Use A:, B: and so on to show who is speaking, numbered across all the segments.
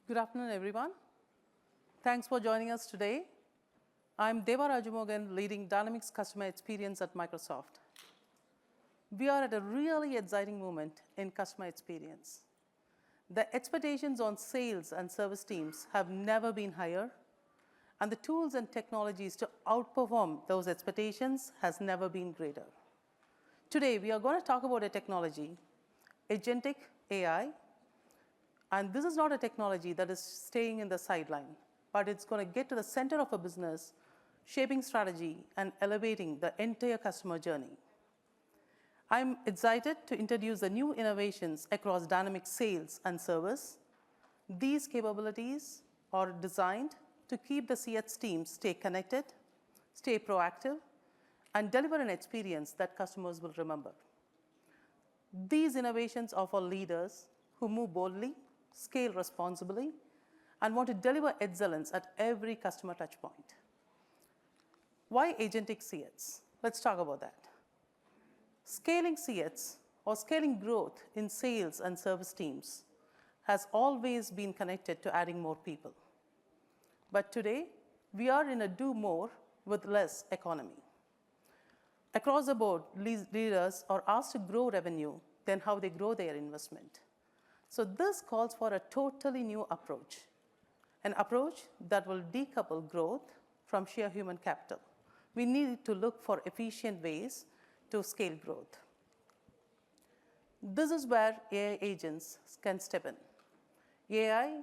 A: Good afternoon, everyone. Thanks for joining us today. I'm Deva Rajamohan, leading Dynamics Customer Experience at Microsoft. We are at a really exciting moment in customer experience. The expectations on sales and service teams have never been higher, and the tools and technologies to outperform those expectations has never been greater. Today, we are going to talk about a technology, Agentic AI. And this is not a technology that is staying in the sideline, but it's going to get to the center of a business, shaping strategy and elevating the entire customer journey. I'm excited to introduce the new innovations across dynamic sales and service. These capabilities are designed to keep the CS teams stay connected, stay proactive, and deliver an experience that customers will remember. These innovations are for leaders who move boldly, scale responsibly, and want to deliver excellence at every customer touchpoint. Why Agentic CS? Let's talk about that. Scaling CS, or scaling growth in sales and service teams, has always been connected to adding more people. But today, we are in a do more with less economy. Across the board, leaders are asked to grow revenue than how they grow their investment. So this calls for a totally new approach, an approach that will decouple growth from sheer human capital. We need to look for efficient ways to scale growth. This is where AI agents can step in. AI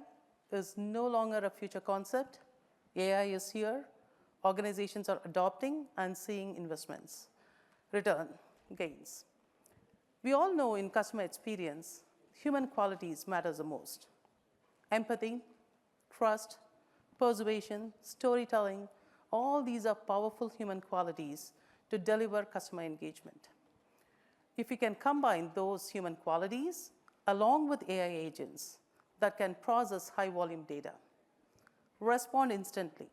A: is no longer a future concept. AI is here. Organizations are adopting and seeing investments, return, gains. We all know in customer experience, human qualities matters the most. Empathy, trust, persuasion, storytelling, all these are powerful human qualities to deliver customer engagement. If we can combine those human qualities along with AI agents that can process high volume data, respond instantly,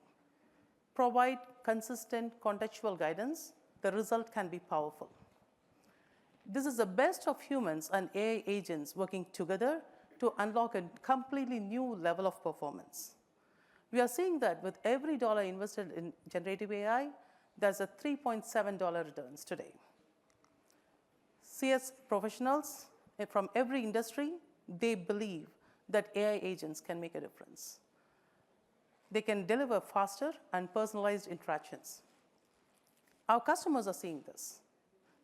A: provide consistent contextual guidance, the result can be powerful. This is the best of humans and AI agents working together to unlock a completely new level of performance. We are seeing that with every dollar invested in generative AI, there's a $3.7 returns today. CS professionals from every industry, they believe that AI agents can make a difference. They can deliver faster and personalized interactions. Our customers are seeing this.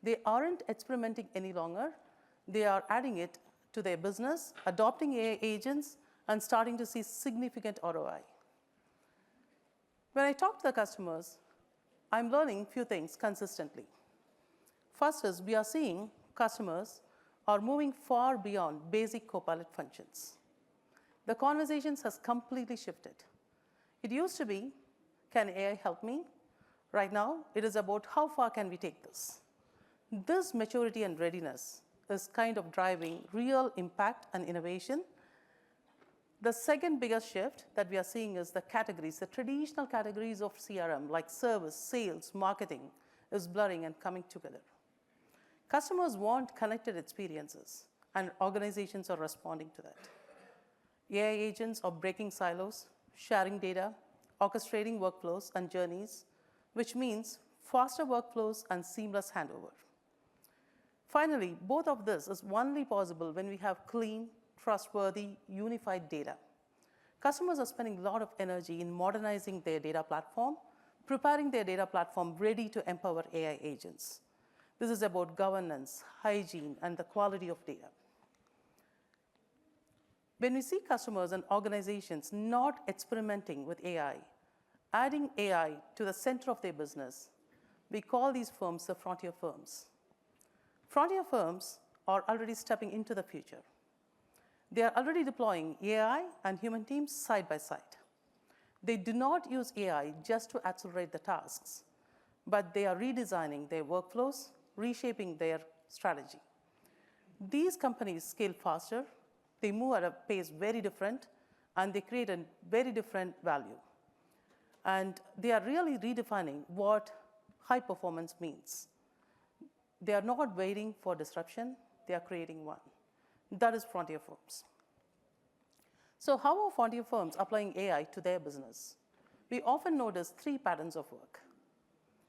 A: They aren't experimenting any longer. They are adding it to their business, adopting AI agents, and starting to see significant ROI. When I talk to the customers, I'm learning a few things consistently. First is we are seeing customers are moving far beyond basic Copilot functions. The conversations has completely shifted. It used to be, can AI help me? Right now, it is about how far can we take this? This maturity and readiness is kind of driving real impact and innovation. The second biggest shift that we are seeing is the categories, the traditional categories of CRM like service, sales, marketing is blurring and coming together. Customers want connected experiences and organizations are responding to that. AI agents are breaking silos, sharing data, orchestrating workflows and journeys, which means faster workflows and seamless handover. Finally, both of this is only possible when we have clean, trustworthy, unified data. Customers are spending a lot of energy in modernizing their data platform, preparing their data platform ready to empower AI agents. This is about governance, hygiene, and the quality of data. When we see customers and organizations not experimenting with AI, adding AI to the center of their business, we call these firms the frontier firms. Frontier firms are already stepping into the future. They are already deploying AI and human teams side by side. They do not use AI just to accelerate the tasks, but they are redesigning their workflows, reshaping their strategy. These companies scale faster, they move at a pace very different, and they create a very different value. And they are really redefining what high performance means. They are not waiting for disruption, they are creating one. That is frontier firms. So how are frontier firms applying AI to their business? We often notice 3 patterns of work.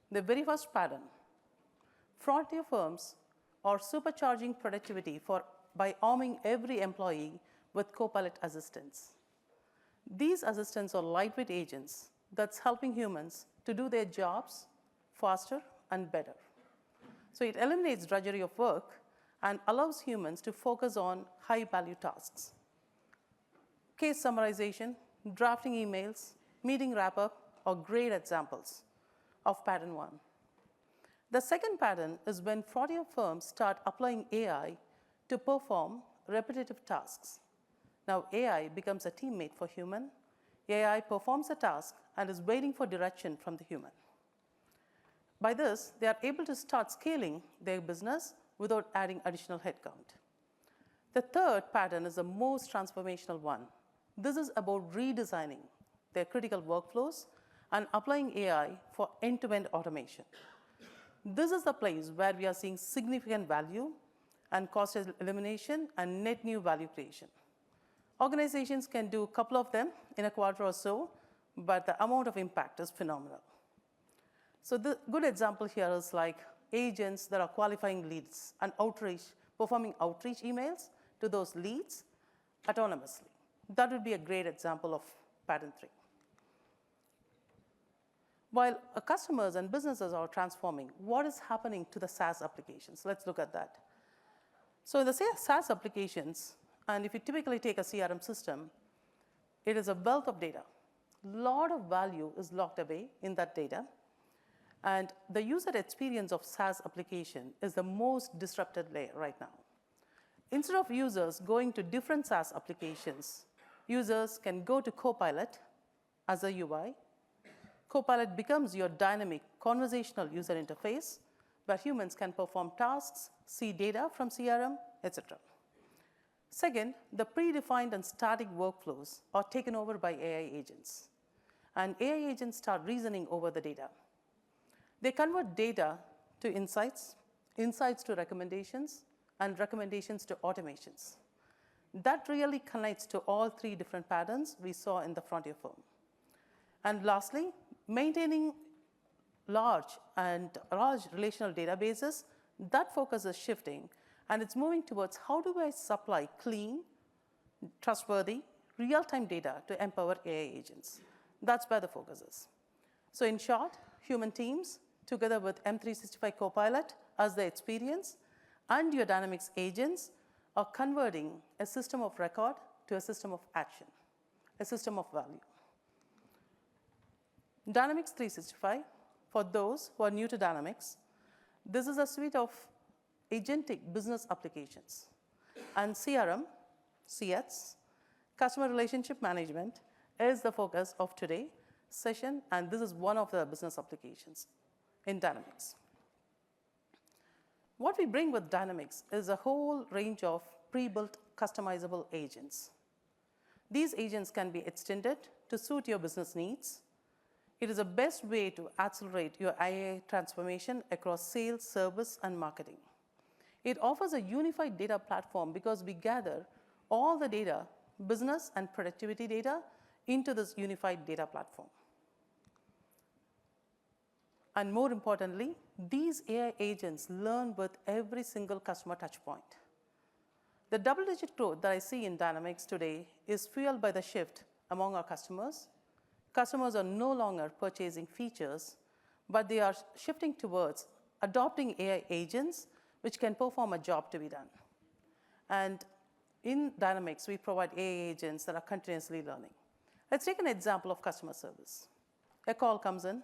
A: The very first pattern, frontier firms are supercharging productivity by arming every employee with Copilot assistants. These assistants are lightweight agents that's helping humans to do their jobs faster and better. So it eliminates drudgery of work and allows humans to focus on high-value tasks. Case summarization, drafting emails, meeting wrap-up are great examples of pattern 1. The second pattern is when frontier firms start applying AI to perform repetitive tasks. Now AI becomes a teammate for human. AI performs a task and is waiting for direction from the human. By this, they are able to start scaling their business without adding additional headcount. The third pattern is the most transformational one. This is about redesigning their critical workflows and applying AI for end-to-end automation. This is the place where we are seeing significant value and cost elimination and net new value creation. Organizations can do a couple of them in a quarter or so, but the amount of impact is phenomenal. So the good example here is like agents that are qualifying leads and performing outreach emails to those leads autonomously. That would be a great example of pattern 3. While customers and businesses are transforming, what is happening to the SaaS applications? Let's look at that. So in the SaaS applications, and if you typically take a CRM system, it is a wealth of data. A lot of value is locked away in that data. And the user experience of SaaS application is the most disrupted layer right now. Instead of users going to different SaaS applications, users can go to Copilot as a UI. Copilot becomes your dynamic conversational user interface where humans can perform tasks, see data from CRM, etc. Second, the predefined and static workflows are taken over by AI agents. And AI agents start reasoning over the data. They convert data to insights, insights to recommendations, and recommendations to automations. That really connects to all 3 different patterns we saw in the frontier firm. And lastly, maintaining large relational databases, that focus is shifting, and it's moving towards how do I supply clean, trustworthy, real-time data to empower AI agents. That's where the focus is. So in short, human teams, together with M365 Copilot as the experience, and your Dynamics agents are converting a system of record to a system of action, a system of value. Dynamics 365, for those who are new to Dynamics, this is a suite of agentic business applications. And CRM, CS, customer relationship management, is the focus of today's session, and this is one of the business applications in Dynamics. What we bring with Dynamics is a whole range of pre-built customizable agents. These agents can be extended to suit your business needs. It is the best way to accelerate your AI transformation across sales, service, and marketing. It offers a unified data platform because we gather all the data, business and productivity data, into this unified data platform. And more importantly, these AI agents learn with every single customer touchpoint. The double-digit growth that I see in Dynamics today is fueled by the shift among our customers. Customers are no longer purchasing features, but they are shifting towards adopting AI agents which can perform a job to be done. And in Dynamics, we provide AI agents that are continuously learning. Let's take an example of customer service. A call comes in.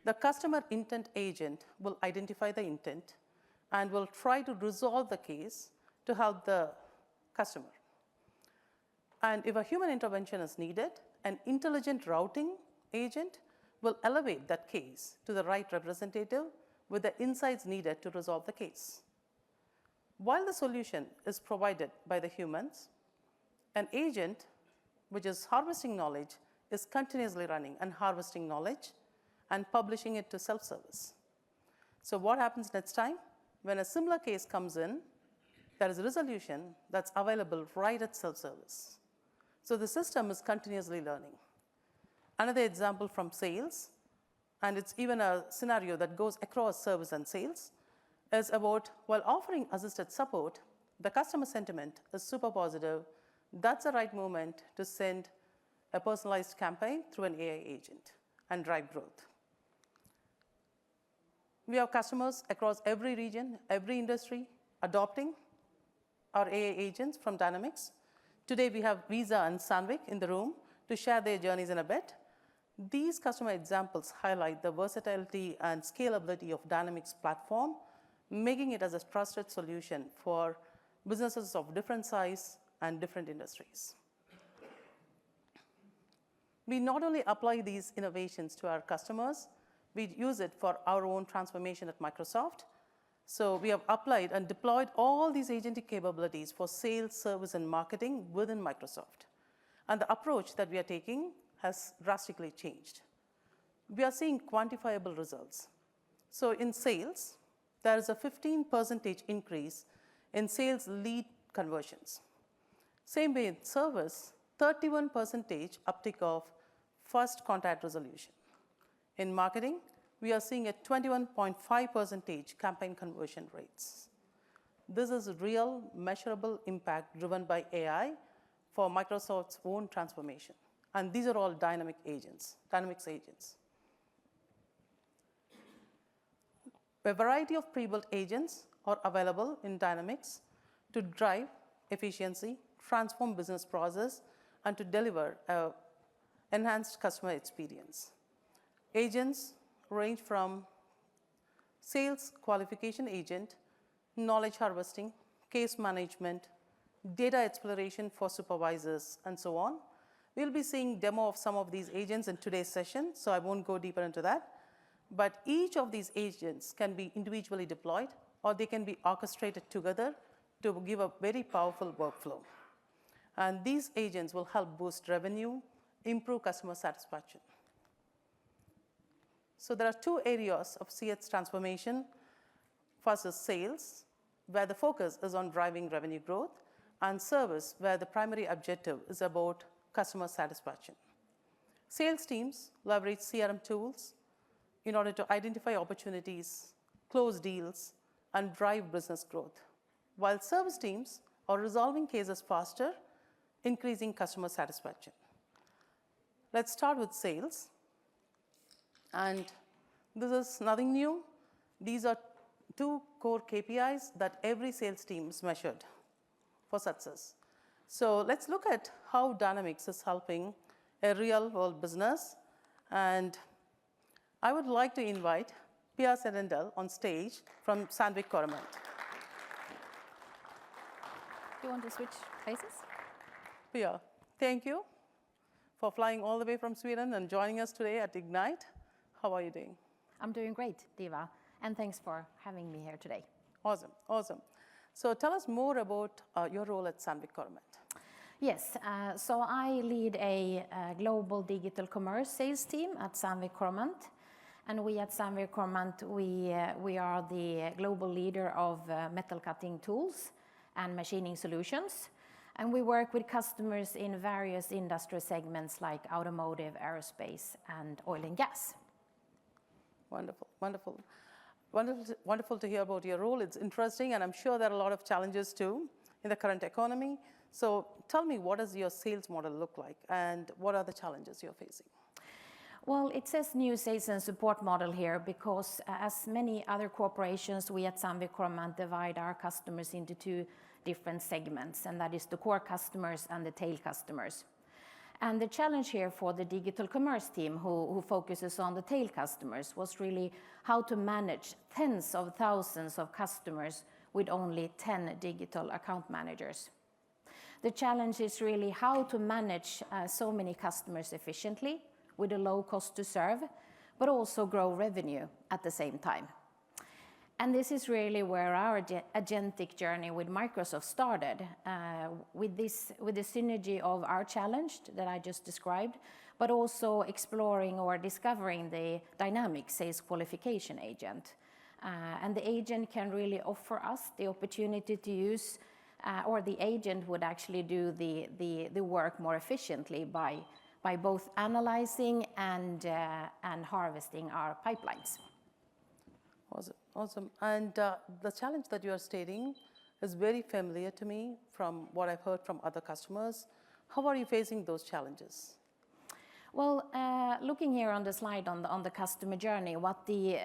A: The customer intent agent will identify the intent and will try to resolve the case to help the customer. And if a human intervention is needed, an intelligent routing agent will elevate that case to the right representative with the insights needed to resolve the case. While the solution is provided by the humans, an agent, which is harvesting knowledge, is continuously running and harvesting knowledge and publishing it to self-service. So what happens next time? When a similar case comes in, there is a resolution that's available right at self-service. So the system is continuously learning. Another example from sales, and it's even a scenario that goes across service and sales, is about while offering assisted support, the customer sentiment is super positive. That's the right moment to send a personalized campaign through an AI agent and drive growth. We have customers across every region, every industry, adopting our AI agents from Dynamics. Today, we have Visa and Sandvik in the room to share their journeys in a bit. These customer examples highlight the versatility and scalability of Dynamics platform, making it as a trusted solution for businesses of different size and different industries. We not only apply these innovations to our customers, we use it for our own transformation at Microsoft. So we have applied and deployed all these agentic capabilities for sales, service, and marketing within Microsoft. And the approach that we are taking has drastically changed. We are seeing quantifiable results. So in sales, there is a 15% increase in sales lead conversions. Same way in service, 31% uptick of first contact resolution. In marketing, we are seeing a 21.5% campaign conversion rates. This is real, measurable impact driven by AI for Microsoft's own transformation. And these are all Dynamics agents. A variety of pre-built agents are available in Dynamics to drive efficiency, transform business process, and to deliver an enhanced customer experience. Agents range from Sales Qualification Agent, knowledge harvesting, case management, data exploration for supervisors, and so on. We'll be seeing demo of some of these agents in today's session, so I won't go deeper into that. But each of these agents can be individually deployed, or they can be orchestrated together to give a very powerful workflow. And these agents will help boost revenue, improve customer satisfaction. So there are two areas of CX transformation. First is sales, where the focus is on driving revenue growth, and service, where the primary objective is about customer satisfaction. Sales teams leverage CRM tools in order to identify opportunities, close deals, and drive business growth, while service teams are resolving cases faster, increasing customer satisfaction. Let's start with sales. And this is nothing new. These are two core KPIs that every sales team is measured for success. So let's look at how Dynamics is helping a real-world business. And I would like to invite Pia Cedendahl on stage from Sandvik Coromant.
B: Do you want to switch places?
A: Pia, thank you for flying all the way from Sweden and joining us today at Ignite. How are you doing?
B: I'm doing great, Deva, and thanks for having me here today.
A: Awesome, awesome. So tell us more about your role at Sandvik Coromant.
B: Yes, so I lead a global digital commerce sales team at Sandvik Coromant. And we at Sandvik Coromant, we are the global leader of metal cutting tools and machining solutions. And we work with customers in various industry segments like automotive, aerospace, and oil and gas.
A: Wonderful, wonderful. Wonderful to hear about your role. It's interesting, and I'm sure there are a lot of challenges too in the current economy. So tell me, what does your sales model look like, and what are the challenges you're facing?
B: Well, it says new sales and support model here because as many other corporations, we at Sandvik Coromant divide our customers into two different segments, and that is the core customers and the tail customers. And the challenge here for the digital commerce team who focuses on the tail customers was really how to manage tens of thousands of customers with only 10 digital account managers. The challenge is really how to manage so many customers efficiently with a low cost to serve, but also grow revenue at the same time. And this is really where our agentic journey with Microsoft started, with the synergy of our challenge that I just described, but also exploring or discovering the dynamic sales qualification agent. And the agent can really offer us the opportunity to use or the agent would actually do the work more efficiently by both analyzing and harvesting our pipelines.
A: Awesome, awesome. And the challenge that you are stating is very familiar to me from what I've heard from other customers. How are you facing those challenges?
B: Well, looking here on the slide on the customer journey, what the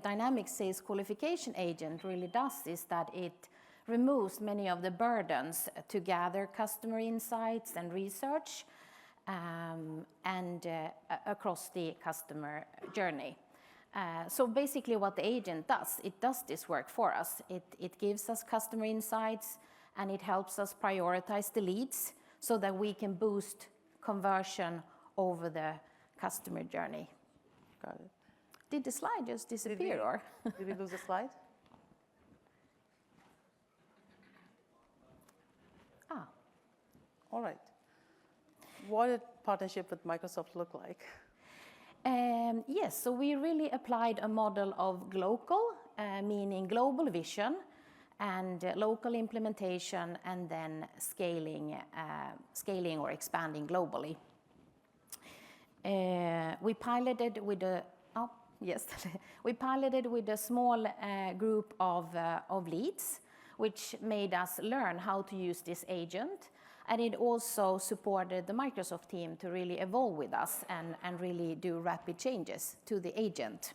B: dynamic sales qualification agent really does is that it removes many of the burdens to gather customer insights and research and across the customer journey. So basically what the agent does, it does this work for us. It gives us customer insights and it helps us prioritize the leads so that we can boost conversion over the customer journey.
A: Got it.
B: Did the slide just disappear or?
A: Did we lose the slide?
B: Ah.
A: All right. What did partnership with Microsoft look like?
B: Yes, so we really applied a model of global, meaning global vision and local implementation and then scaling or expanding globally. We piloted with a small group of leads, which made us learn how to use this agent. And it also supported the Microsoft team to really evolve with us and really do rapid changes to the agent.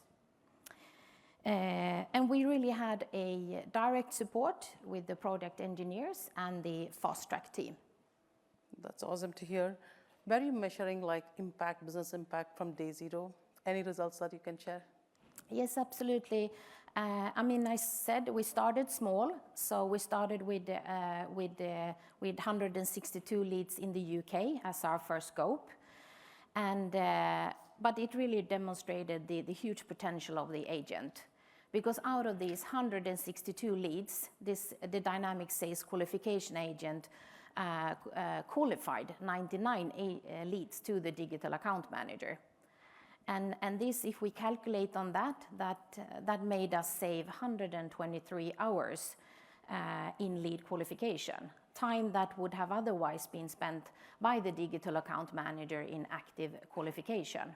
B: And we really had a direct support with the product engineers and the fast track team.
A: That's awesome to hear. Were you measuring like impact, business impact from day zero? Any results that you can share?
B: Yes, absolutely. I mean, I said we started small, so we started with 162 leads in the UK as our first scope, and but it really demonstrated the huge potential of the agent, because out of these 162 leads, the dynamic sales qualification agent qualified 99 leads to the digital account manager. And this, if we calculate on that made us save 123 hours in lead qualification, time that would have otherwise been spent by the digital account manager in active qualification.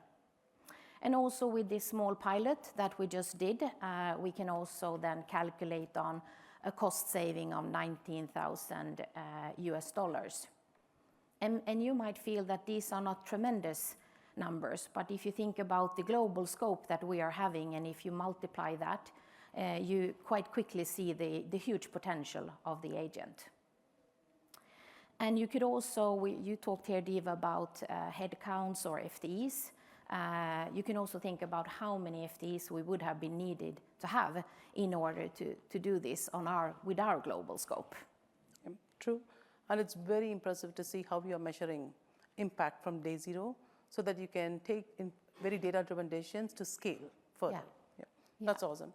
B: And also with this small pilot that we just did, we can also then calculate on a cost saving of $19,000 US. And you might feel that these are not tremendous numbers, but if you think about the global scope that we are having, and if you multiply that, you quite quickly see the huge potential of the agent. And you could also, you talked here, Deva, about headcounts or FTEs. You can also think about how many FTEs we would have been needed to have in order to do this with our global scope.
A: True, and it's very impressive to see how you are measuring impact from day zero, so that you can take in very data-driven decisions to scale further. Yeah. That's awesome.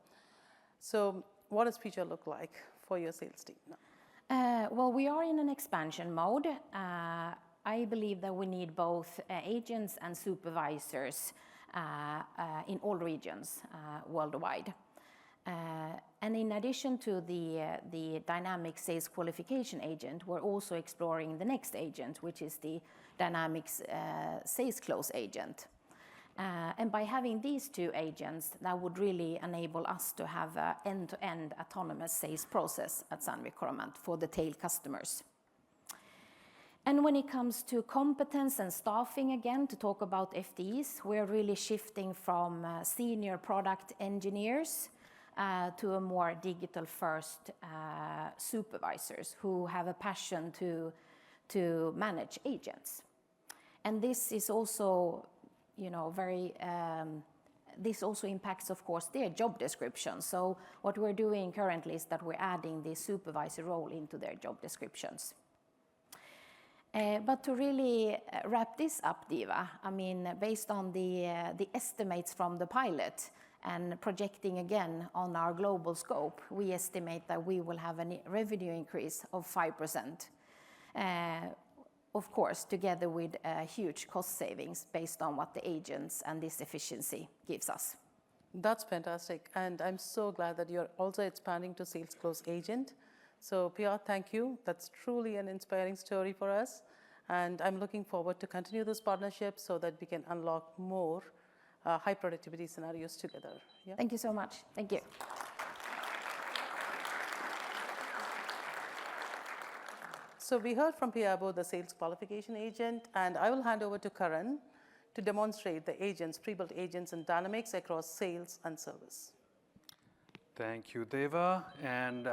A: So what does future look like for your sales team now?
B: Well, we are in an expansion mode. I believe that we need both agents and supervisors in all regions worldwide. And in addition to the dynamic sales qualification agent, we're also exploring the next agent, which is the dynamic sales close agent. And by having these two agents, that would really enable us to have an end-to-end autonomous sales process at 𝗦𝗲𝗀𝗀𝗀 for the tail customers. And when it comes to competence and staffing, again, to talk about FTEs, we're really shifting from senior product engineers to a more digital-first supervisors who have a passion to manage agents. And this is also, this also impacts, of course, their job description. So what we're doing currently is that we're adding the supervisor role into their job descriptions. But to really wrap this up, Deva, I mean, based on the estimates from the pilot and projecting again on our global scope, we estimate that we will have a revenue increase of 5%. Of course, together with huge cost savings based on what the agents and this efficiency gives us.
A: That's fantastic. And I'm so glad that you're also expanding to Sales Close Agent. So Pia, thank you. That's truly an inspiring story for us. And I'm looking forward to continue this partnership so that we can unlock more high productivity scenarios together. Yeah?
B: Thank you so much. Thank you.
A: So we heard from Pia about the Sales Qualification Agent, and I will hand over to Karan to demonstrate the agents, pre-built agents and dynamics across sales and service.
C: Thank you, Deva. And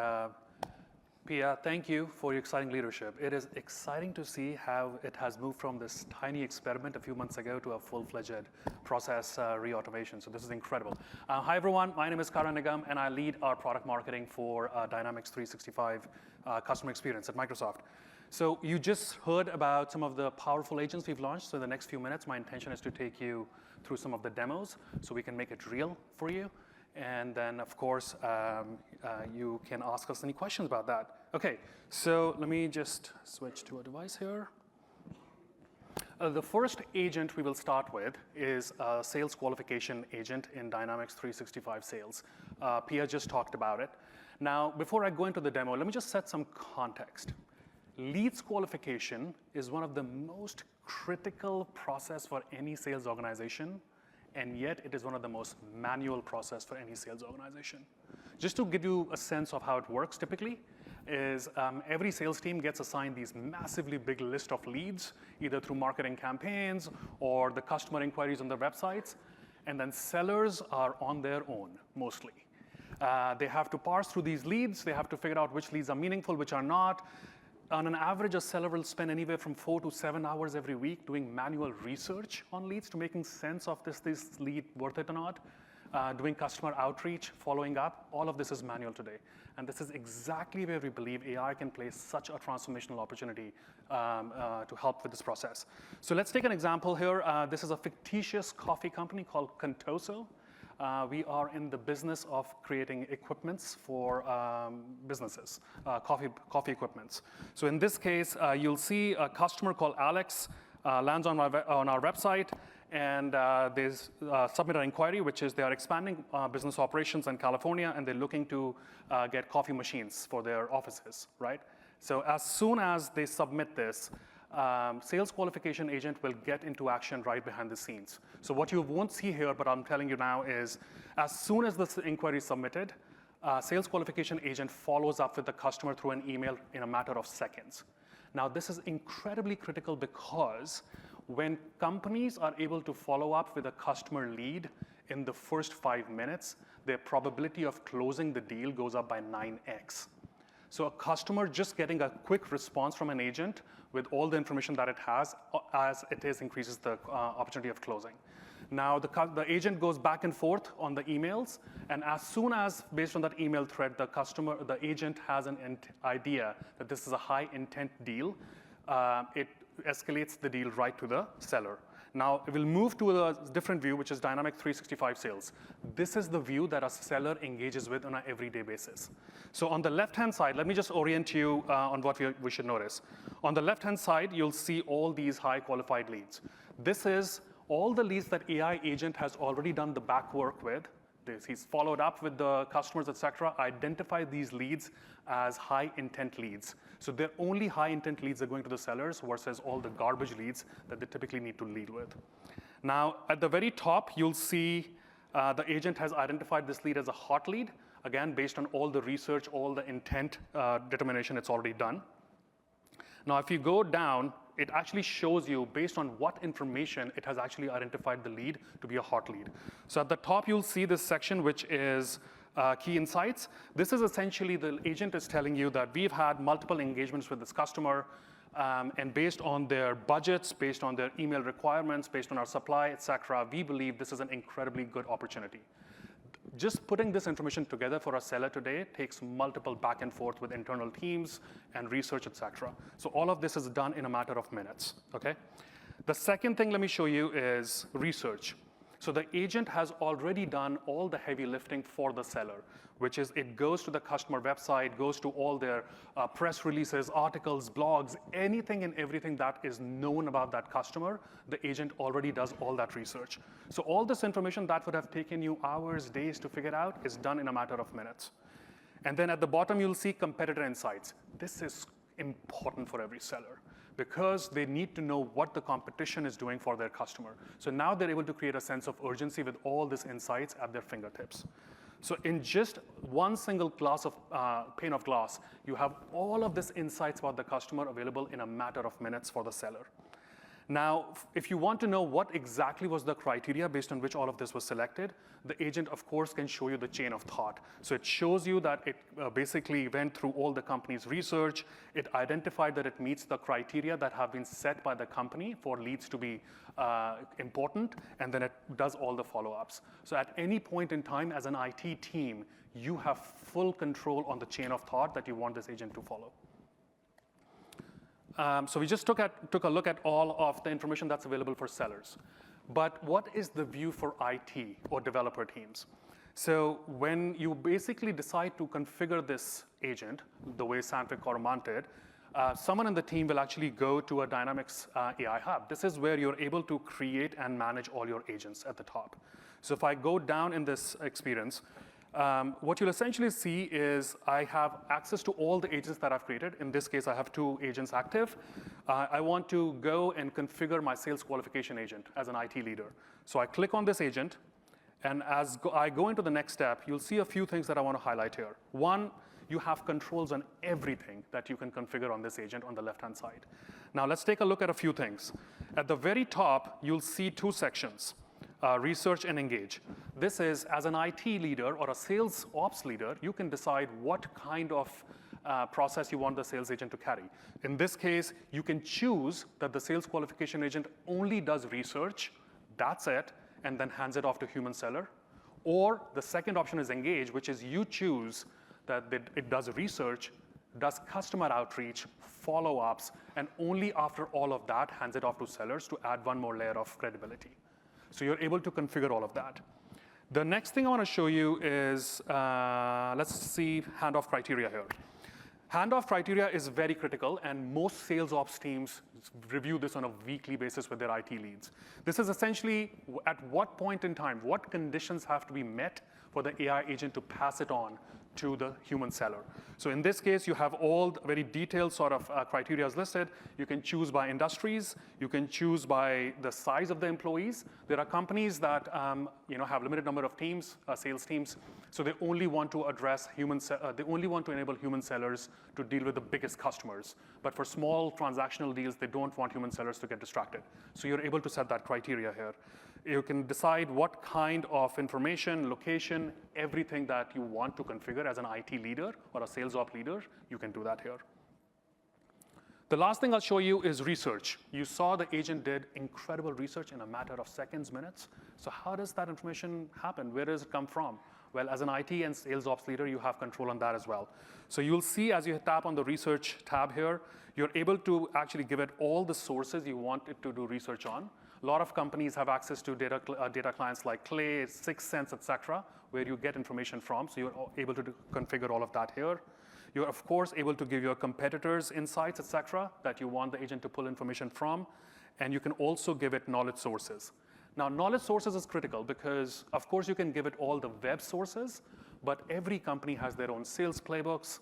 C: Pia, thank you for your exciting leadership. It is exciting to see how it has moved from this tiny experiment a few months ago to a full-fledged process re-automation. So this is incredible. Hi, everyone. My name is Karan Nigam, and I lead our product marketing for Dynamics 365 customer experience at Microsoft. So you just heard about some of the powerful agents we've launched. So in the next few minutes, my intention is to take you through some of the demos so we can make it real for you. And then, of course, you can ask us any questions about that. OK, so let me just switch to a device here. The first agent we will start with is a sales qualification agent in Dynamics 365 Sales. Pia just talked about it. Now, before I go into the demo, let me just set some context. Leads qualification is one of the most critical process for any sales organization, and yet it is one of the most manual process for any sales organization. Just to give you a sense of how it works typically, is every sales team gets assigned these massively big list of leads, either through marketing campaigns or the customer inquiries on their websites, and then sellers are on their own, mostly. They have to parse through these leads, they have to figure out which leads are meaningful, which are not. On an average, a seller will spend anywhere from 4 to 7 hours every week doing manual research on leads to making sense of this lead worth it or not, doing customer outreach, following up. All of this is manual today. And this is exactly where we believe AI can play such a transformational opportunity to help with this process. So let's take an example here. This is a fictitious coffee company called Contoso. We are in the business of creating equipments for businesses, coffee equipments. So in this case, you'll see a customer called Alex lands on our website, and they submit an inquiry, which is they are expanding business operations in California, and they're looking to get coffee machines for their offices, right? So as soon as they submit this, Sales Qualification Agent will get into action right behind the scenes. So what you won't see here, but I'm telling you now, is as soon as this inquiry is submitted, Sales Qualification Agent follows up with the customer through an email in a matter of seconds. Now, this is incredibly critical because when companies are able to follow up with a customer lead in the first 5 minutes, their probability of closing the deal goes up by 9x. So a customer just getting a quick response from an agent with all the information that it has, as it is, increases the opportunity of closing. Now, the agent goes back and forth on the emails, and as soon as, based on that email thread, the agent has an idea that this is a high intent deal, it escalates the deal right to the seller. Now, we'll move to a different view, which is Dynamic 365 Sales. This is the view that a seller engages with on an everyday basis. So on the left-hand side, let me just orient you on what we should notice. On the left-hand side, you'll see all these high qualified leads. This is all the leads that AI agent has already done the back work with. He's followed up with the customers, et cetera, identified these leads as high intent leads. So they're only high intent leads are going to the sellers versus all the garbage leads that they typically need to lead with. Now, at the very top, you'll see the agent has identified this lead as a hot lead, again, based on all the research, all the intent determination it's already done. Now, if you go down, it actually shows you, based on what information it has actually identified the lead to be a hot lead. So at the top, you'll see this section, which is key insights. This is essentially the agent is telling you that we've had multiple engagements with this customer, and based on their budgets, based on their email requirements, based on our supply, et cetera, we believe this is an incredibly good opportunity. Just putting this information together for a seller today takes multiple back and forth with internal teams and research, et cetera. So all of this is done in a matter of minutes, okay? The second thing let me show you is research. So the agent has already done all the heavy lifting for the seller, which is it goes to the customer website, goes to all their press releases, articles, blogs, anything and everything that is known about that customer, the agent already does all that research. So all this information that would have taken you hours, days to figure out is done in a matter of minutes. And then at the bottom, you'll see competitor insights. This is important for every seller because they need to know what the competition is doing for their customer. So now they're able to create a sense of urgency with all these insights at their fingertips. So in just one single pane of glass, you have all of these insights about the customer available in a matter of minutes for the seller. Now, if you want to know what exactly was the criteria based on which all of this was selected, the agent, of course, can show you the chain of thought. So it shows you that it basically went through all the company's research. It identified that it meets the criteria that have been set by the company for leads to be important, and then it does all the follow-ups. So at any point in time, as an IT team, you have full control on the chain of thought that you want this agent to follow. So we just took a look at all of the information that's available for sellers. But what is the view for IT or developer teams? So when you basically decide to configure this agent, the way 𝗦𝗲𝗀𝗀𝗀𝗀𝗀 did, someone in the team will actually go to a Dynamics AI Hub. This is where you're able to create and manage all your agents at the top. So if I go down in this experience, what you'll essentially see is I have access to all the agents that I've created. In this case, I have 2 agents active. I want to go and configure my sales qualification agent as an IT leader. So I click on this agent, and as I go into the next step, you'll see a few things that I want to highlight here. One, you have controls on everything that you can configure on this agent on the left-hand side. Now let's take a look at a few things. At the very top, you'll see 2 sections. Research and engage. This is, as an IT leader or a sales ops leader, you can decide what kind of process you want the sales agent to carry. In this case, you can choose that the sales qualification agent only does research, that's it, and then hands it off to human seller. Or the second option is engage, which is you choose that it does research, does customer outreach, follow-ups, and only after all of that hands it off to sellers to add one more layer of credibility. So you're able to configure all of that. The next thing I want to show you is, let's see handoff criteria here. Handoff criteria is very critical, and most sales ops teams review this on a weekly basis with their IT leads. This is essentially at what point in time, what conditions have to be met for the AI agent to pass it on to the human seller. So in this case, you have all the very detailed sort of criteria listed. You can choose by industries. You can choose by the size of the employees. There are companies that have limited number of teams, sales teams, so they only want to address they only want to enable human sellers to deal with the biggest customers. But for small transactional deals, they don't want human sellers to get distracted. So you're able to set that criteria here. You can decide what kind of information, location, everything that you want to configure as an IT leader or a sales op leader, you can do that here. The last thing I'll show you is research. You saw the agent did incredible research in a matter of seconds, minutes. So how does that information happen? Where does it come from? Well, as an IT and sales ops leader, you have control on that as well. So you'll see as you tap on the research tab here, you're able to actually give it all the sources you want it to do research on. A lot of companies have access to data clients like Clay, 6sense, et cetera, where you get information from. So you're able to configure all of that here. You're, of course, able to give your competitors insights, et cetera, that you want the agent to pull information from. And you can also give it knowledge sources. Now, knowledge sources is critical because, of course, you can give it all the web sources, but every company has their own sales playbooks,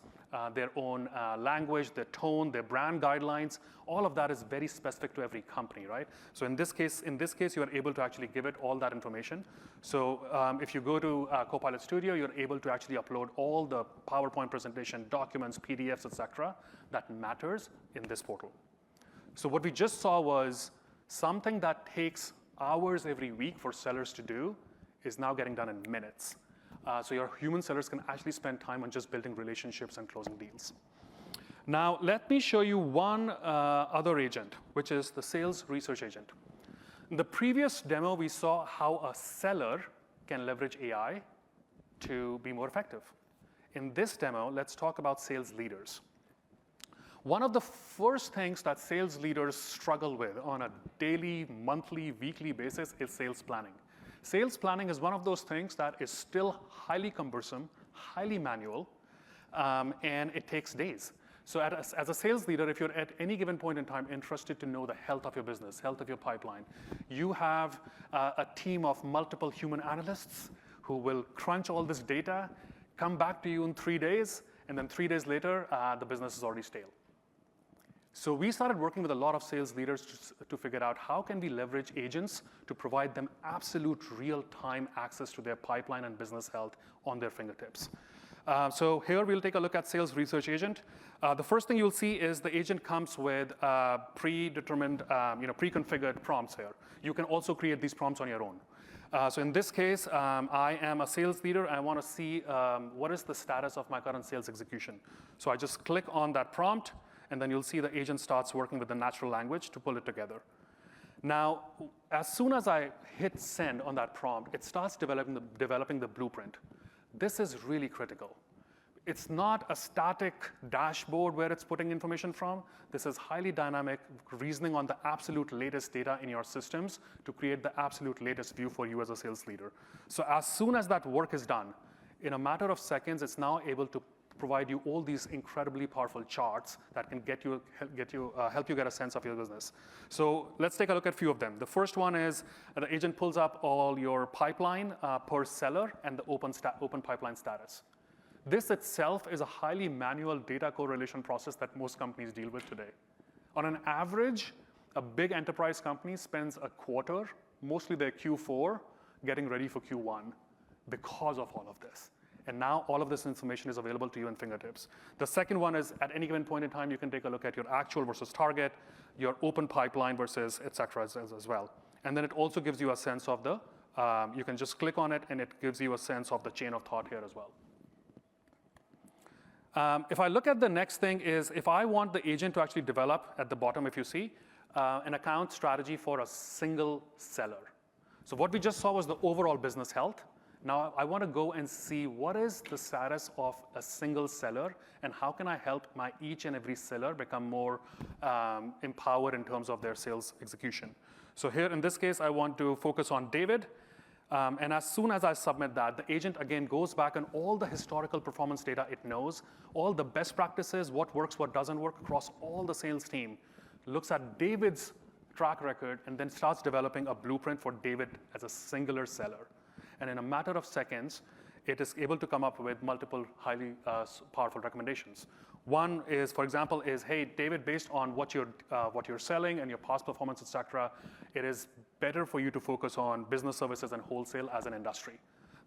C: their own language, their tone, their brand guidelines. All of that is very specific to every company, right? So in this case, you are able to actually give it all that information. So if you go to Copilot Studio, you're able to actually upload all the PowerPoint presentation, documents, PDFs, et cetera, that matters in this portal. So what we just saw was something that takes hours every week for sellers to do is now getting done in minutes. So your human sellers can actually spend time on just building relationships and closing deals. Now, let me show you one other agent, which is the sales research agent. In the previous demo, we saw how a seller can leverage AI to be more effective. In this demo, let's talk about sales leaders. One of the first things that sales leaders struggle with on a daily, monthly, weekly basis is sales planning. Sales planning is one of those things that is still highly cumbersome, highly manual, and it takes days. So as a sales leader, if you're at any given point in time interested to know the health of your business, health of your pipeline, you have a team of multiple human analysts who will crunch all this data, come back to you in 3 days, and then 3 days later, the business is already stale. So we started working with a lot of sales leaders to figure out how can we leverage agents to provide them absolute real-time access to their pipeline and business health on their fingertips. So here we'll take a look at Sales Research Agent. The first thing you'll see is the agent comes with predetermined, pre-configured prompts here. You can also create these prompts on your own. So in this case, I am a sales leader. I want to see what is the status of my current sales execution. So I just click on that prompt, and then you'll see the agent starts working with the natural language to pull it together. Now, as soon as I hit send on that prompt, it starts developing the blueprint. This is really critical. It's not a static dashboard where it's putting information from. This is highly dynamic, reasoning on the absolute latest data in your systems to create the absolute latest view for you as a sales leader. So as soon as that work is done, in a matter of seconds, it's now able to provide you all these incredibly powerful charts that can help you get a sense of your business. So let's take a look at a few of them. The first one is the agent pulls up all your pipeline per seller and the open pipeline status. This itself is a highly manual data correlation process that most companies deal with today. On an average, a big enterprise company spends a quarter, mostly their Q4, getting ready for Q1 because of all of this. And now all of this information is available to you in fingertips. The second one is at any given point in time, you can take a look at your actual versus target, your open pipeline versus et cetera as well. And then it also gives you a sense of the, you can just click on it and it gives you a sense of the chain of thought here as well. If I look at the next thing is, if I want the agent to actually develop at the bottom, if you see, an account strategy for a single seller. So what we just saw was the overall business health. Now I want to go and see what is the status of a single seller and how can I help my each and every seller become more empowered in terms of their sales execution. So here in this case, I want to focus on David. And as soon as I submit that, the agent again goes back on all the historical performance data it knows, all the best practices, what works, what doesn't work across all the sales team, looks at David's track record, and then starts developing a blueprint for David as a singular seller. And in a matter of seconds, it is able to come up with multiple highly powerful recommendations. One is, for example, is, hey, David, based on what you're selling and your past performance, et cetera, it is better for you to focus on business services and wholesale as an industry.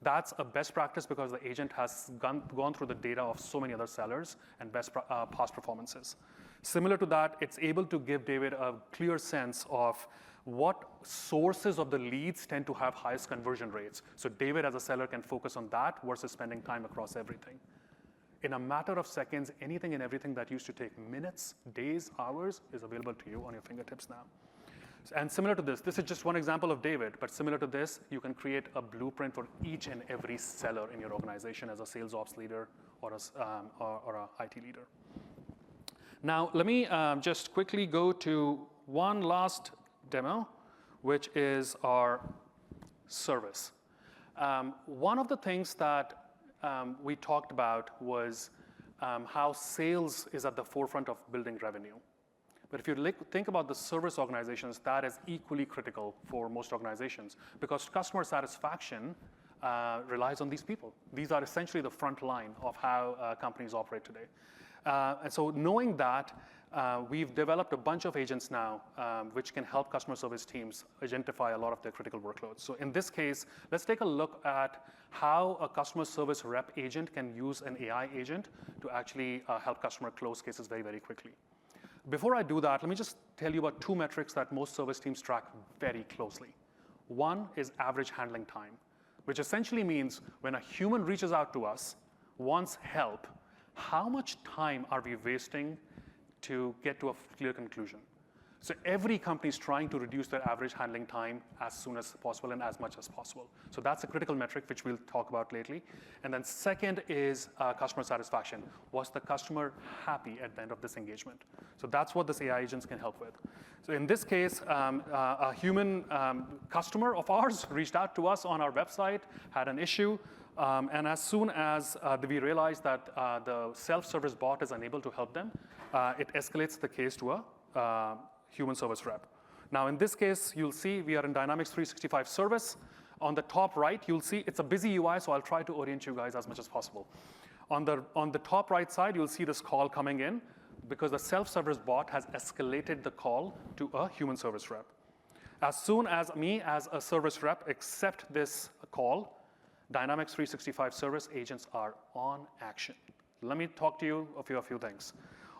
C: That's a best practice because the agent has gone through the data of so many other sellers and past performances. Similar to that, it's able to give David a clear sense of what sources of the leads tend to have highest conversion rates. So David as a seller can focus on that versus spending time across everything. In a matter of seconds, anything and everything that used to take minutes, days, hours is available to you on your fingertips now. And similar to this is just one example of David, but similar to this, you can create a blueprint for each and every seller in your organization as a sales ops leader or a IT leader. Now, let me just quickly go to one last demo, which is our service. One of the things that we talked about was how sales is at the forefront of building revenue. But if you think about the service organizations, that is equally critical for most organizations because customer satisfaction relies on these people. These are essentially the front line of how companies operate today. And so knowing that, we've developed a bunch of agents now which can help customer service teams identify a lot of their critical workloads. So in this case, let's take a look at how a customer service rep agent can use an AI agent to actually help customer close cases very, very quickly. Before I do that, let me just tell you about two metrics that most service teams track very closely. One is average handling time, which essentially means when a human reaches out to us, wants help, how much time are we wasting to get to a clear conclusion? So every company is trying to reduce their average handling time as soon as possible and as much as possible. So that's a critical metric, which we'll talk about lately. And then second is customer satisfaction. Was the customer happy at the end of this engagement? So that's what this AI agents can help with. So in this case, a human customer of ours reached out to us on our website, had an issue. And as soon as we realized that the self-service bot is unable to help them, it escalates the case to a human service rep. Now, in this case, you'll see we are in Dynamics 365 service. On the top right, you'll see it's a busy UI, so I'll try to orient you guys as much as possible. On the top right side, you'll see this call coming in because the self-service bot has escalated the call to a human service rep. As soon as me, as a service rep, accept this call, Dynamics 365 service agents are on action. Let me talk to you a few things.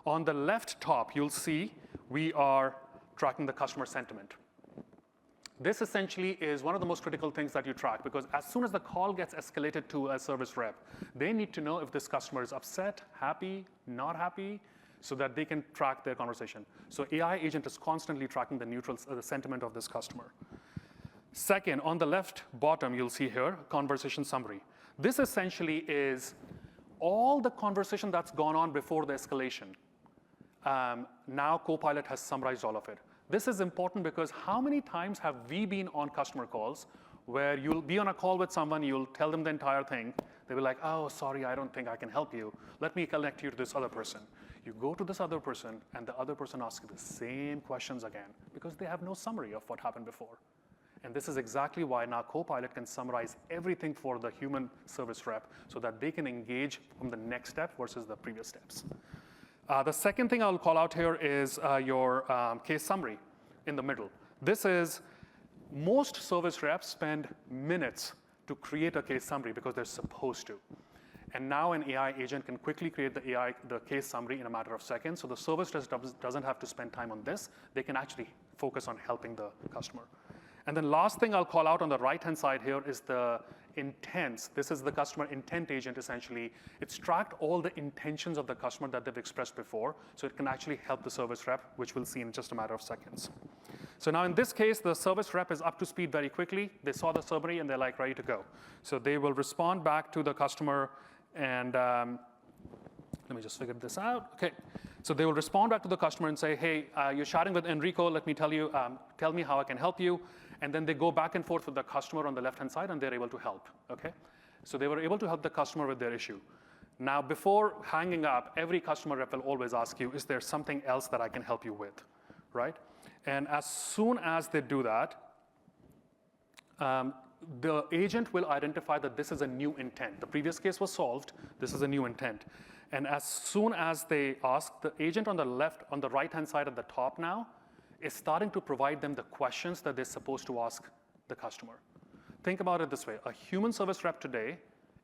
C: On the left top, you'll see we are tracking the customer sentiment. This essentially is one of the most critical things that you track because as soon as the call gets escalated to a service rep, they need to know if this customer is upset, happy, not happy, so that they can track their conversation. So AI agent is constantly tracking the sentiment of this customer. Second, on the left bottom, you'll see here, conversation summary. This essentially is all the conversation that's gone on before the escalation. Now Copilot has summarized all of it. This is important because how many times have we been on customer calls where you'll be on a call with someone, you'll tell them the entire thing. They'll be like, oh, sorry, I don't think I can help you. Let me connect you to this other person. You go to this other person, and the other person asks you the same questions again because they have no summary of what happened before. And this is exactly why now Copilot can summarize everything for the human service rep so that they can engage from the next step versus the previous steps. The second thing I'll call out here is your case summary in the middle. This is, most service reps spend minutes to create a case summary because they're supposed to. And now an AI agent can quickly create the case summary in a matter of seconds. So the service desk doesn't have to spend time on this. They can actually focus on helping the customer. And then last thing I'll call out on the right-hand side here is the intents. This is the customer intent agent, essentially. It's tracked all the intentions of the customer that they've expressed before, so it can actually help the service rep, which we'll see in just a matter of seconds. So now in this case, the service rep is up to speed very quickly. They saw the summary, and they're like ready to go. So they will respond back to the customer, and let me just figure this out. Okay. So they will respond back to the customer and say, hey, you're chatting with Enrico. Let me tell you, tell me how I can help you. And then they go back and forth with the customer on the left-hand side, and they're able to help, okay? So they were able to help the customer with their issue. Now, before hanging up, every customer rep will always ask you, is there something else that I can help you with, right? And as soon as they do that, the agent will identify that this is a new intent. The previous case was solved. This is a new intent. And as soon as they ask, the agent on the right-hand side at the top now is starting to provide them the questions that they're supposed to ask the customer. Think about it this way. A human service rep today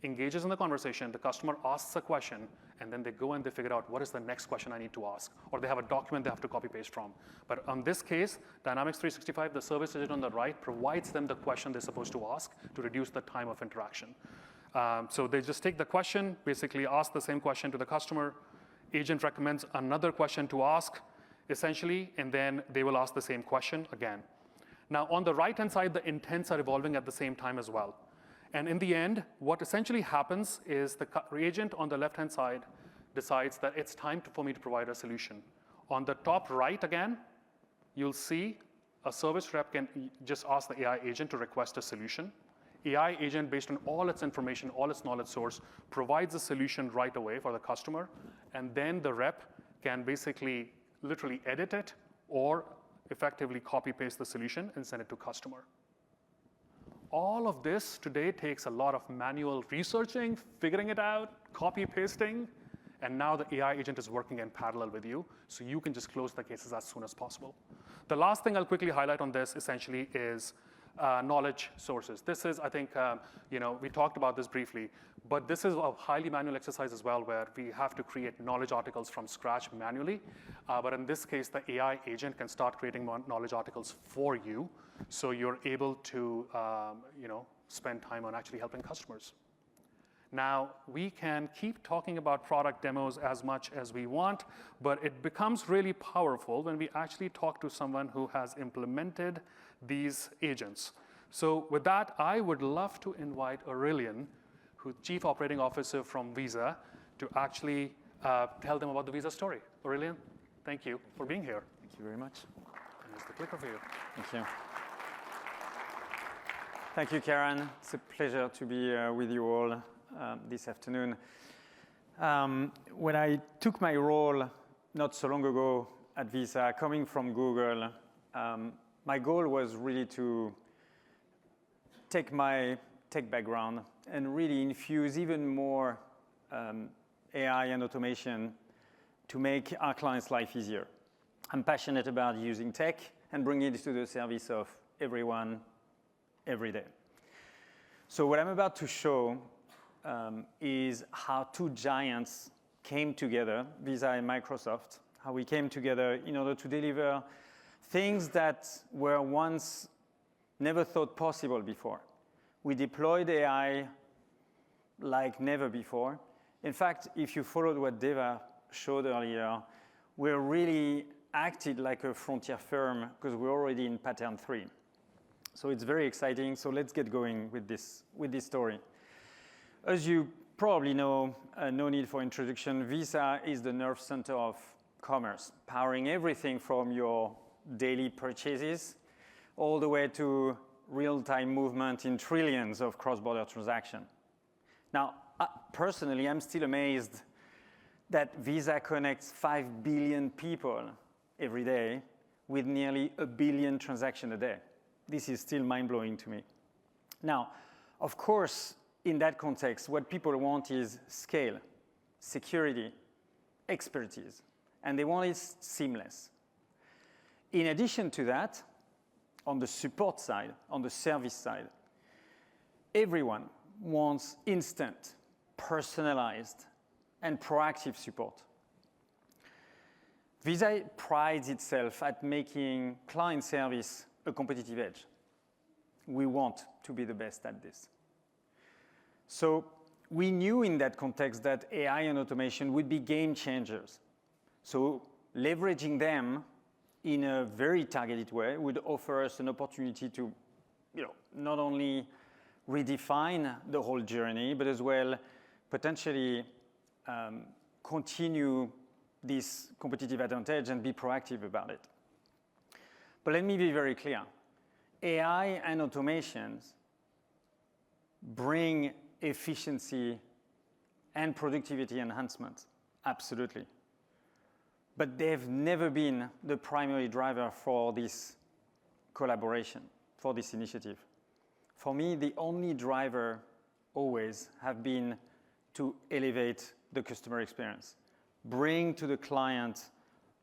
C: engages in the conversation, the customer asks a question, and then they go and they figure out what is the next question I need to ask, or they have a document they have to copy paste from. But on this case, Dynamics 365, the service agent on the right provides them the question they're supposed to ask to reduce the time of interaction. So they just take the question, basically ask the same question to the customer. Agent recommends another question to ask, essentially, and then they will ask the same question again. Now, on the right-hand side, the intents are evolving at the same time as well. And in the end, what essentially happens is the agent on the left-hand side decides that it's time for me to provide a solution. On the top right again, you'll see a service rep can just ask the AI agent to request a solution. AI agent, based on all its information, all its knowledge source, provides a solution right away for the customer, and then the rep can basically literally edit it or effectively copy-paste the solution and send it to customer. All of this today takes a lot of manual researching, figuring it out, copy-pasting, and now the AI agent is working in parallel with you, so you can just close the cases as soon as possible. The last thing I'll quickly highlight on this essentially is knowledge sources. This is, I think, we talked about this briefly, but this is a highly manual exercise as well, where we have to create knowledge articles from scratch manually. But in this case, the AI agent can start creating knowledge articles for you, so you're able to spend time on actually helping customers. Now, we can keep talking about product demos as much as we want, but it becomes really powerful when we actually talk to someone who has implemented these agents. So with that, I would love to invite Aurelien, who's Chief Operating Officer from Visa, to actually tell them about the Visa story. Aurelien, thank you for being here.
D: Thank you very much.
C: And here's the clicker for you.
D: Thank you. Thank you, Karan. It's a pleasure to be with you all this afternoon. When I took my role not so long ago at Visa, coming from Google, my goal was really to take my tech background and really infuse even more AI and automation to make our clients' life easier. I'm passionate about using tech and bringing it to the service of everyone, every day. So what I'm about to show is how two giants came together, Visa and Microsoft, how we came together in order to deliver things that were once never thought possible before. We deployed AI like never before. In fact, if you followed what Deva showed earlier, we really acted like a frontier firm because we're already in pattern 3. So it's very exciting. So let's get going with this story. As you probably know, no need for introduction, Visa is the nerve center of commerce, powering everything from your daily purchases all the way to real-time movement in trillions of cross-border transactions. Now, personally, I'm still amazed that Visa connects 5 billion people every day with nearly 1 billion transactions a day. This is still mind-blowing to me. Now, of course, in that context, what people want is scale, security, expertise, and they want it seamless. In addition to that, on the support side, on the service side, everyone wants instant, personalized, and proactive support. Visa prides itself at making client service a competitive edge. We want to be the best at this. So we knew in that context that AI and automation would be game changers. So leveraging them in a very targeted way would offer us an opportunity to, not only redefine the whole journey, but as well potentially continue this competitive advantage and be proactive about it. But let me be very clear. AI and automations bring efficiency and productivity enhancement, absolutely. But they've never been the primary driver for this collaboration, for this initiative. For me, the only driver always have been to elevate the customer experience, bring to the client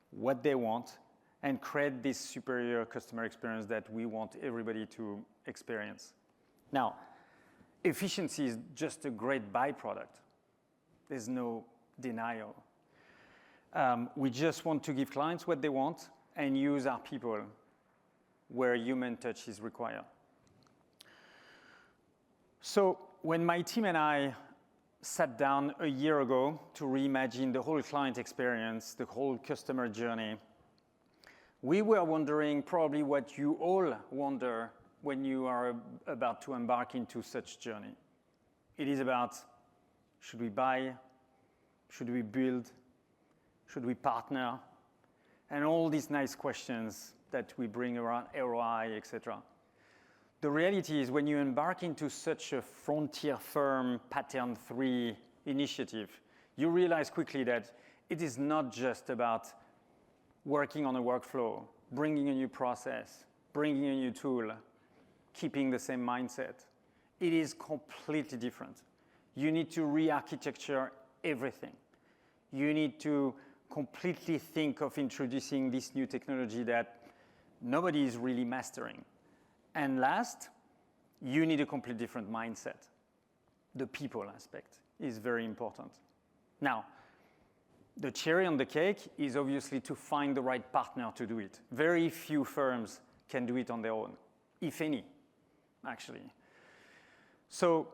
D: what they want, and create this superior customer experience that we want everybody to experience. Now, efficiency is just a great byproduct. There's no denial. We just want to give clients what they want and use our people where human touch is required. So when my team and I sat down a year ago to reimagine the whole client experience, the whole customer journey, we were wondering probably what you all wonder when you are about to embark into such journey. It is about, should we buy? Should we build? Should we partner? And all these nice questions that we bring around ROI, etc. The reality is when you embark into such a frontier firm pattern 3 initiative, you realize quickly that it is not just about working on a workflow, bringing a new process, bringing a new tool, keeping the same mindset. It is completely different. You need to re-architecture everything. You need to completely think of introducing this new technology that nobody is really mastering. And last, you need a completely different mindset. The people aspect is very important. Now, the cherry on the cake is obviously to find the right partner to do it. Very few firms can do it on their own, if any, actually. So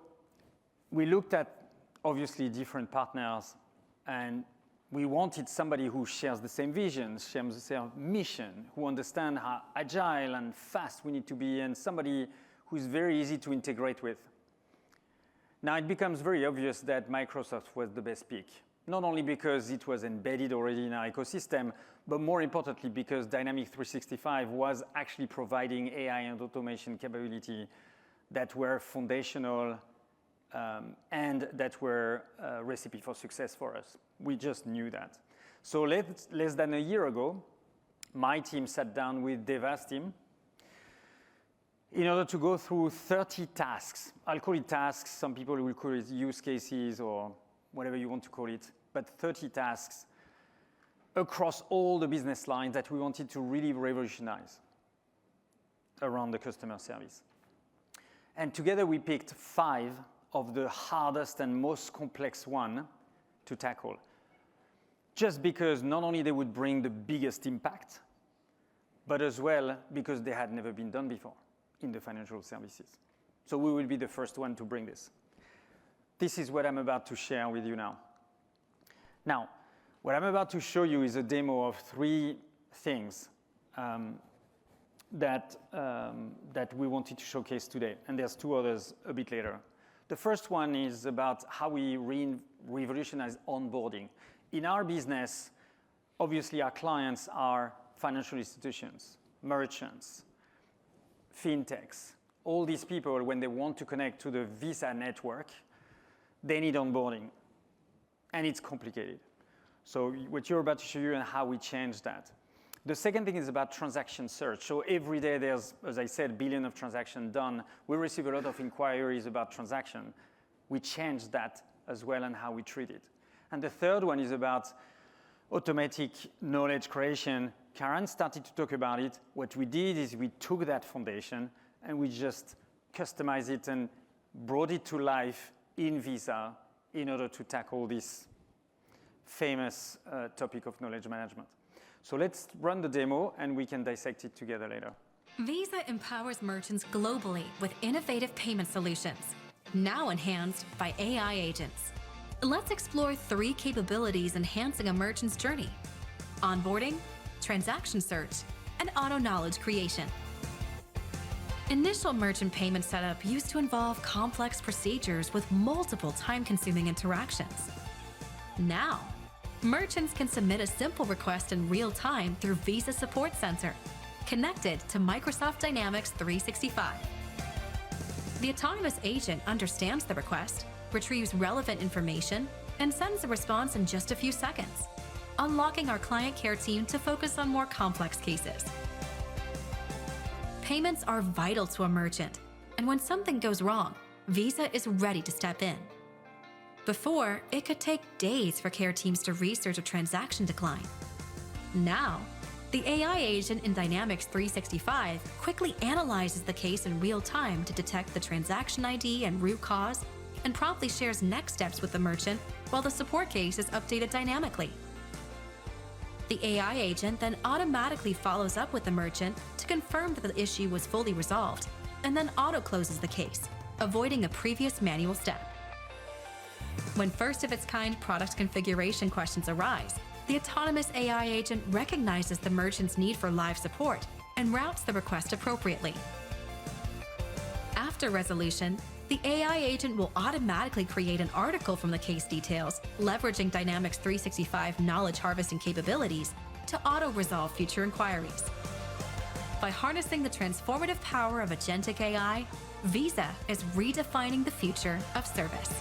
D: we looked at, obviously, different partners, and we wanted somebody who shares the same vision, shares the same mission, who understands how agile and fast we need to be, and somebody who's very easy to integrate with. Now, it becomes very obvious that Microsoft was the best pick, not only because it was embedded already in our ecosystem, but more importantly, because Dynamics 365 was actually providing AI and automation capability that were foundational and that were a recipe for success for us. We just knew that. So less than 1 year ago, my team sat down with Deva's team in order to go through 30 tasks. I'll call it tasks. Some people will call it use cases or whatever you want to call it, but 30 tasks across all the business lines that we wanted to really revolutionize around the customer service. And together we picked 5 of the hardest and most complex one to tackle, just because not only they would bring the biggest impact, but as well because they had never been done before in the financial services. So we will be the first one to bring this. This is what I'm about to share with you now. Now, what I'm about to show you is a demo of 3 things that we wanted to showcase today, and there's 2 others a bit later. The first one is about how we revolutionize onboarding. In our business, obviously our clients are financial institutions, merchants, fintechs. All these people, when they want to connect to the Visa network, they need onboarding, and it's complicated. So what you're about to show you and how we change that. The second thing is about transaction search. So every day there's, as I said, billion of transactions done. We receive a lot of inquiries about transaction. We change that as well and how we treat it. And the third one is about automatic knowledge creation. Karan started to talk about it. What we did is we took that foundation and we just customized it and brought it to life in Visa in order to tackle this famous topic of knowledge management. So let's run the demo and we can dissect it together later.
E: Visa empowers merchants globally with innovative payment solutions, now enhanced by AI agents. Let's explore 3 capabilities enhancing a merchant's journey: onboarding, transaction search, and auto knowledge creation. Initial merchant payment setup used to involve complex procedures with multiple time-consuming interactions. Now, merchants can submit a simple request in real time through Visa Support Center, connected to Microsoft Dynamics 365. The autonomous agent understands the request, retrieves relevant information, and sends a response in just a few seconds, unlocking our client care team to focus on more complex cases. Payments are vital to a merchant, and when something goes wrong, Visa is ready to step in. Before, it could take days for care teams to research a transaction decline. Now, the AI agent in Dynamics 365 quickly analyzes the case in real time to detect the transaction ID and root cause, and promptly shares next steps with the merchant while the support case is updated dynamically. The AI agent then automatically follows up with the merchant to confirm that the issue was fully resolved, and then auto-closes the case, avoiding a previous manual step. When first-of-its-kind product configuration questions arise, the autonomous AI agent recognizes the merchant's need for live support and routes the request appropriately. After resolution, the AI agent will automatically create an article from the case details, leveraging Dynamics 365 knowledge harvesting capabilities to auto-resolve future inquiries. By harnessing the transformative power of Agentic AI, Visa is redefining the future of service.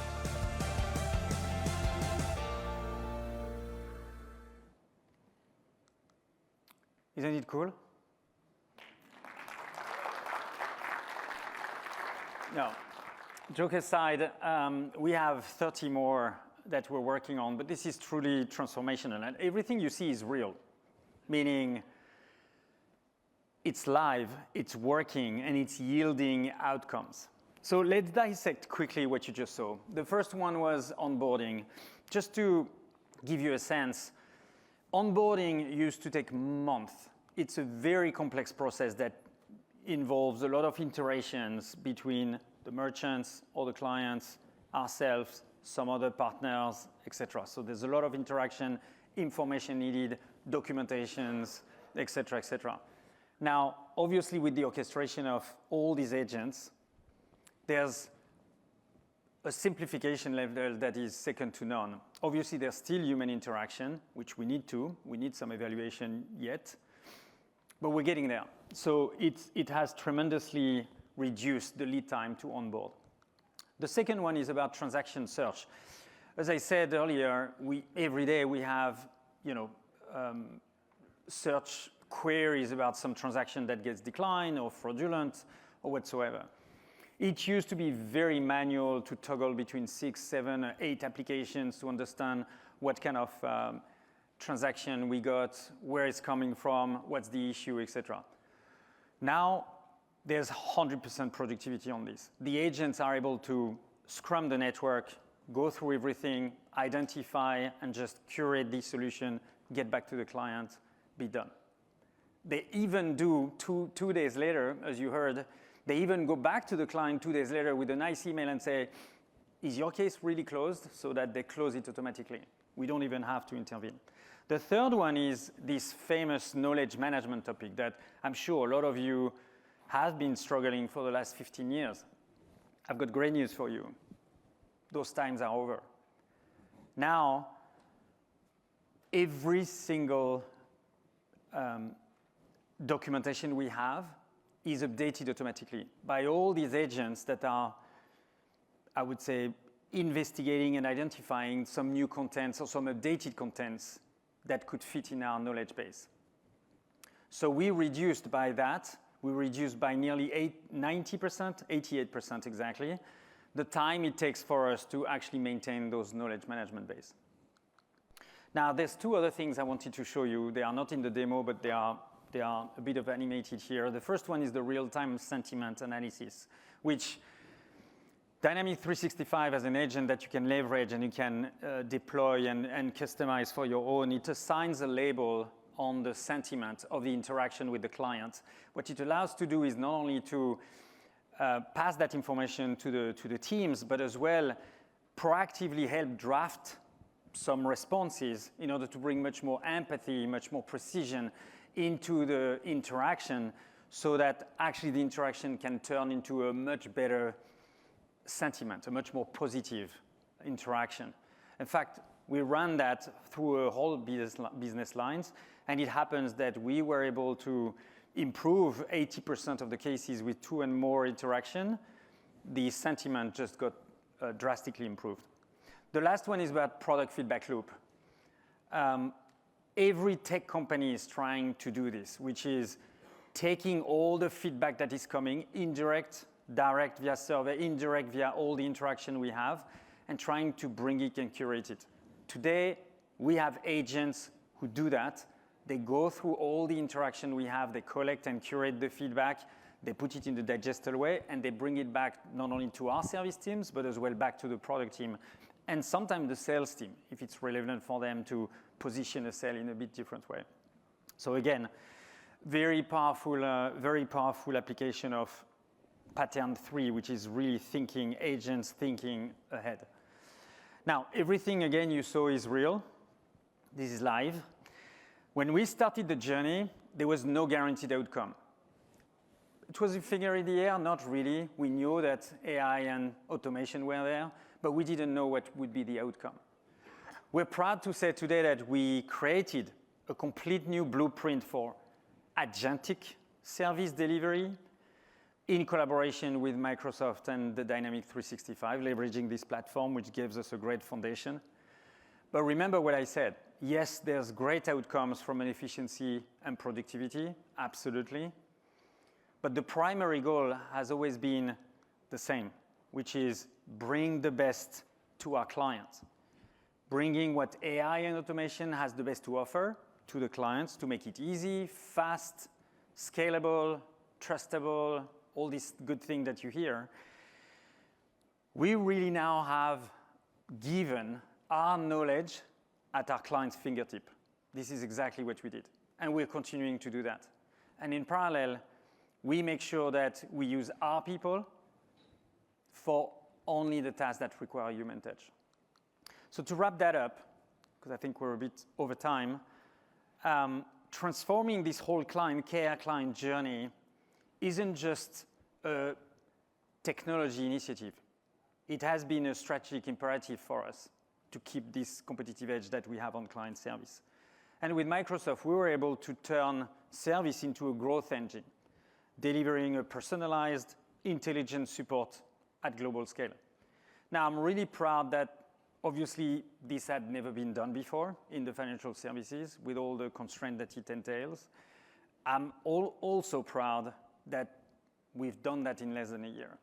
D: Isn't it cool? No, joke aside, we have 30 more that we're working on, but this is truly transformational. And everything you see is real, meaning it's live, it's working, and it's yielding outcomes. So let's dissect quickly what you just saw. The first one was onboarding. Just to give you a sense, onboarding used to take months. It's a very complex process that involves a lot of iterations between the merchants, all the clients, ourselves, some other partners, etc. So there's a lot of interaction, information needed, documentations, etc., etc. Now, obviously, with the orchestration of all these agents, there's a simplification level that is second to none. Obviously, there's still human interaction, which we need some evaluation yet, but we're getting there. So it has tremendously reduced the lead time to onboard. The second one is about transaction search. As I said earlier, every day we have search queries about some transaction that gets declined or fraudulent or whatsoever. It used to be very manual to toggle between 6, 7, or 8 applications to understand what kind of transaction we got, where it's coming from, what's the issue, etc. Now, there's 100% productivity on this. The agents are able to scrum the network, go through everything, identify, and just curate the solution, get back to the client, be done. They even do, two days later, as you heard, they even go back to the client 2 days later with a nice email and say, is your case really closed? So that they close it automatically. We don't even have to intervene. The third one is this famous knowledge management topic that I'm sure a lot of you have been struggling for the last 15 years. I've got great news for you. Those times are over. Now, every single documentation we have is updated automatically by all these agents that are, I would say, investigating and identifying some new contents or some updated contents that could fit in our knowledge base. So we reduced by that, we reduced by nearly 90%, 88% exactly, the time it takes for us to actually maintain those knowledge management base. Now, there's 2 other things I wanted to show you. They are not in the demo, but they are a bit of animated here. The first one is the real-time sentiment analysis, which Dynamics 365 has an agent that you can leverage and you can deploy and customize for your own. It assigns a label on the sentiment of the interaction with the client. What it allows to do is not only to pass that information to the teams, but as well proactively help draft some responses in order to bring much more empathy, much more precision into the interaction so that actually the interaction can turn into a much better sentiment, a much more positive interaction. In fact, we ran that through a whole business lines, and it happens that we were able to improve 80% of the cases with 2 and more interaction. The sentiment just got drastically improved. The last one is about product feedback loop. Every tech company is trying to do this, which is taking all the feedback that is coming, indirect, direct via survey, indirect via all the interaction we have, and trying to bring it and curate it. Today, we have agents who do that. They go through all the interaction we have, they collect and curate the feedback, they put it in the digestible way, and they bring it back not only to our service teams, but as well back to the product team, and sometimes the sales team, if it's relevant for them to position a sale in a bit different way. So again, very powerful application of pattern 3, which is really thinking, agents thinking ahead. Now, everything again you saw is real. This is live. When we started the journey, there was no guaranteed outcome. It was a finger in the air, not really. We knew that AI and automation were there, but we didn't know what would be the outcome. We're proud to say today that we created a complete new blueprint for agentic service delivery in collaboration with Microsoft and the Dynamics 365, leveraging this platform, which gives us a great foundation. But remember what I said. Yes, there's great outcomes from an efficiency and productivity, absolutely. But the primary goal has always been the same, which is bring the best to our clients. Bringing what AI and automation has the best to offer to the clients to make it easy, fast, scalable, trustable, all these good things that you hear. We really now have given our knowledge at our client's fingertip. This is exactly what we did, and we're continuing to do that. And in parallel, we make sure that we use our people for only the tasks that require human touch. So to wrap that up, because I think we're a bit over time, transforming this whole client care, client journey isn't just a technology initiative. It has been a strategic imperative for us to keep this competitive edge that we have on client service. And with Microsoft, we were able to turn service into a growth engine, delivering a personalized, intelligent support at global scale. Now, I'm really proud that obviously this had never been done before in the financial services with all the constraints that it entails. I'm also proud that We've done that in less than a year,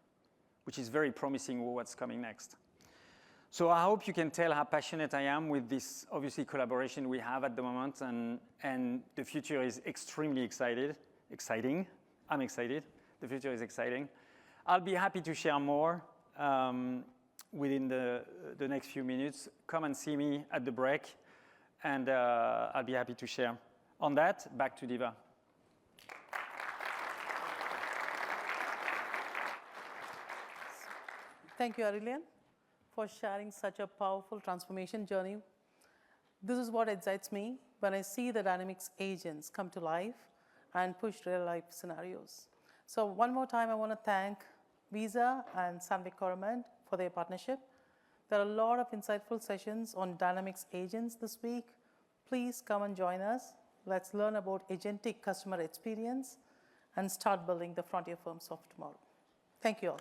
D: which is very promising for what's coming next. So I hope you can tell how passionate I am with this, obviously, collaboration we have at the moment, and the future is extremely exciting. I'm excited. The future is exciting. I'll be happy to share more within the next few minutes. Come and see me at the break, and I'll be happy to share. On that, back to Deva.
A: Thank you, Aurelien, for sharing such a powerful transformation journey. This is what excites me when I see the Dynamics agents come to life and push real-life scenarios. So one more time, I want to thank Visa and 𝗦𝗲𝗀𝗀𝗀𝗀 for their partnership. There are a lot of insightful sessions on Dynamics agents this week. Please come and join us. Let's learn about agentic customer experience and start building the frontier firms of tomorrow. Thank you all.